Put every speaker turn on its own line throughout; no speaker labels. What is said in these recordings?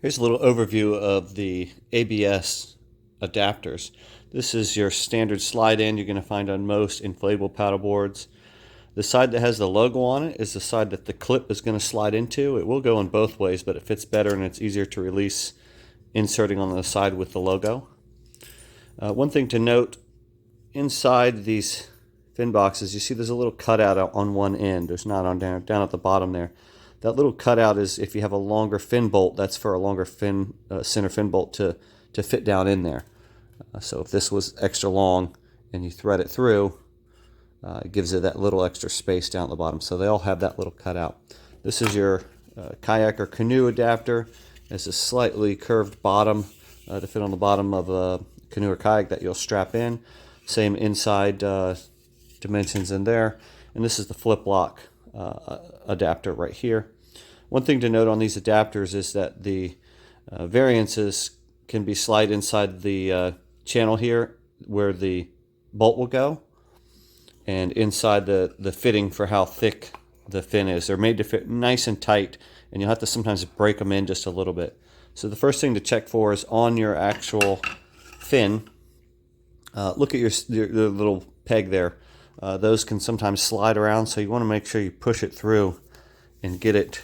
Here's a little overview of the ABS adapters. This is your standard slide in you're going to find on most inflatable paddle boards. The side that has the logo on it is the side that the clip is going to slide into. It will go in both ways, but it fits better and it's easier to release inserting on the side with the logo. One thing to note, inside these fin boxes, you see there's a little cutout on one end. There's not on down at the bottom there. That little cutout is if you have a longer fin bolt, that's for a longer fin center fin bolt to fit down in there. So if this was extra long and you thread it through, it gives it that little extra space down at the bottom. So they all have that little cutout. This is your kayak or canoe adapter. It's a slightly curved bottom to fit on the bottom of a canoe or kayak that you'll strap in. Same inside dimensions in there. And this is the flip lock adapter right here. One thing to note on these adapters is that the variances can be slide inside the channel here where the bolt will go, and inside the fitting for how thick the fin is. They're made to fit nice and tight, and you'll have to sometimes break them in just a little bit. So the first thing to check for is on your actual fin, look at your little peg there. Those can sometimes slide around, so you want to make sure you push it through and get it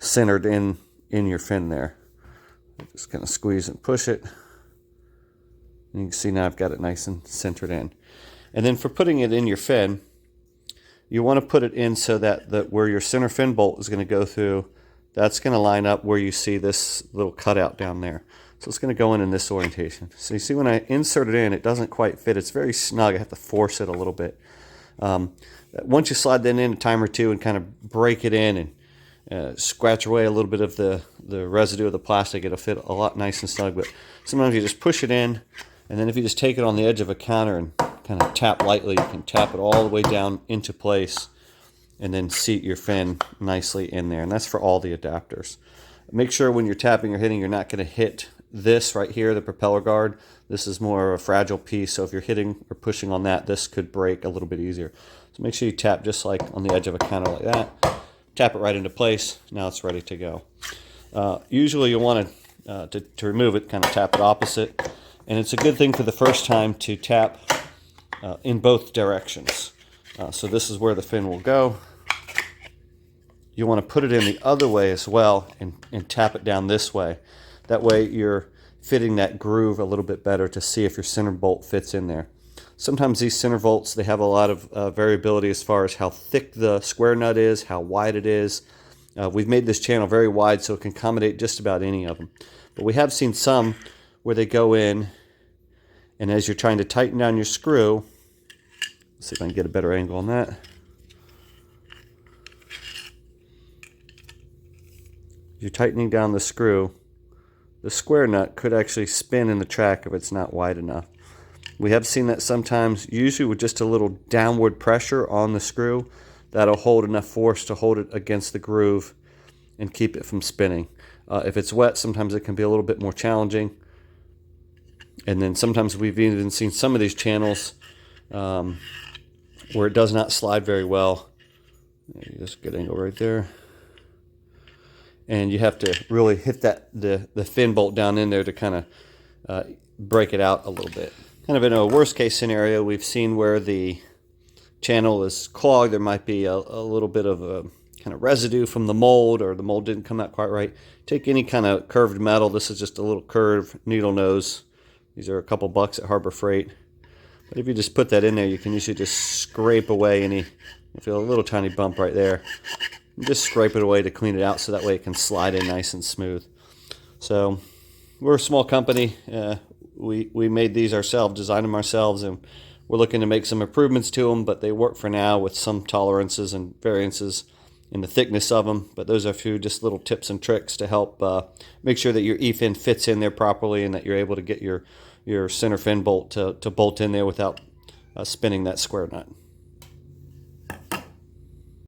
centered in your fin there. Just kind of squeeze and push it. And you can see now I've got it nice and centered in. And then for putting it in your fin, you want to put it in so that where your center fin bolt is going to go through, that's going to line up where you see this little cutout down there. So it's going to go in this orientation. So you see when I insert it in, it doesn't quite fit. It's very snug. I have to force it a little bit. Once you slide that in a time or two and kind of break it in and scratch away a little bit of the residue of the plastic, it'll fit a lot nice and snug. But sometimes you just push it in, and then if you just take it on the edge of a counter and kind of tap lightly, you can tap it all the way down into place and then seat your fin nicely in there. And that's for all the adapters. Make sure when you're tapping or hitting, you're not going to hit this right here, the propeller guard. This is more of a fragile piece, so if you're hitting or pushing on that, this could break a little bit easier. So make sure you tap just like on the edge of a counter like that. Tap it right into place. Now it's ready to go. Usually you want to remove it, kind of tap it opposite. And it's a good thing for the first time to tap in both directions. So this is where the fin will go. You want to put it in the other way as well and tap it down this way. That way you're fitting that groove a little bit better to see if your center bolt fits in there. Sometimes these center bolts, they have a lot of variability as far as how thick the square nut is, how wide it is. We've made this channel very wide so it can accommodate just about any of them. But we have seen some where they go in, and as you're trying to tighten down your screw, let's see if I can get a better angle on that. You're tightening down the screw, the square nut could actually spin in the track if it's not wide enough. We have seen that sometimes, usually with just a little downward pressure on the screw, that'll hold enough force to hold it against the groove and keep it from spinning. If it's wet, sometimes it can be a little bit more challenging. And then sometimes we've even seen some of these channels where it does not slide very well. Just a good angle right there. And you have to really hit the fin bolt down in there to kind of break it out a little bit. Kind of in a worst case scenario, we've seen where the channel is clogged. There might be a little bit of a kind of residue from the mold, or the mold didn't come out quite right. Take any kind of curved metal. This is just a little curved needle nose. These are a couple bucks at Harbor Freight. But if you just put that in there, you can usually just scrape away any, you feel a little tiny bump right there. Just scrape it away to clean it out so that way it can slide in nice and smooth. So we're a small company. We made these ourselves, designed them ourselves, and we're looking to make some improvements to them, but they work for now with some tolerances and variances in the thickness of them. But those are a few just little tips and tricks to help make sure that your efin fits in there properly and that you're able to get your center fin bolt to bolt in there without spinning that square nut.